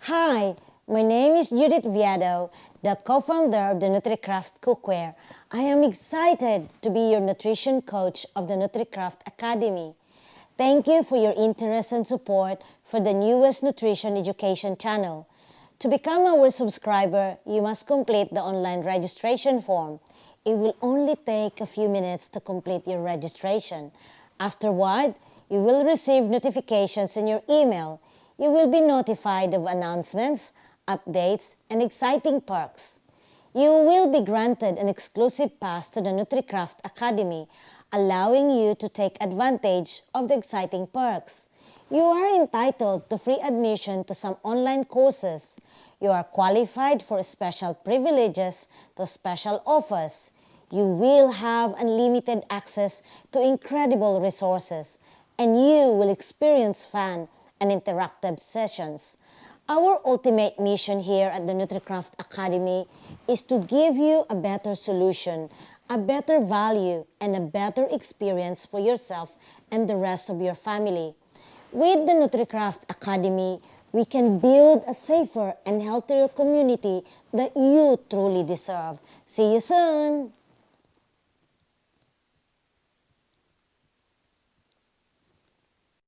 Hi, my name is Judith Viado, the co-founder of the Nutricraft Cookware. I am excited to be your nutrition coach of the Nutricraft Academy. Thank you for your interest and support for the newest nutrition education channel. To become our subscriber, you must complete the online registration form. It will only take a few minutes to complete your registration. Afterward, you will receive notifications in your email. You will be notified of announcements, updates, and exciting perks. You will be granted an exclusive pass to the Nutricraft Academy, allowing you to take advantage of the exciting perks. You are entitled to free admission to some online courses. You are qualified for special privileges to special offers. You will have unlimited access to incredible resources, and you will experience fun and interactive sessions. Our ultimate mission here at the Nutricraft Academy is to give you a better solution, a better value, and a better experience for yourself and the rest of your family. With the Nutricraft Academy, we can build a safer and healthier community that you truly deserve. See you soon!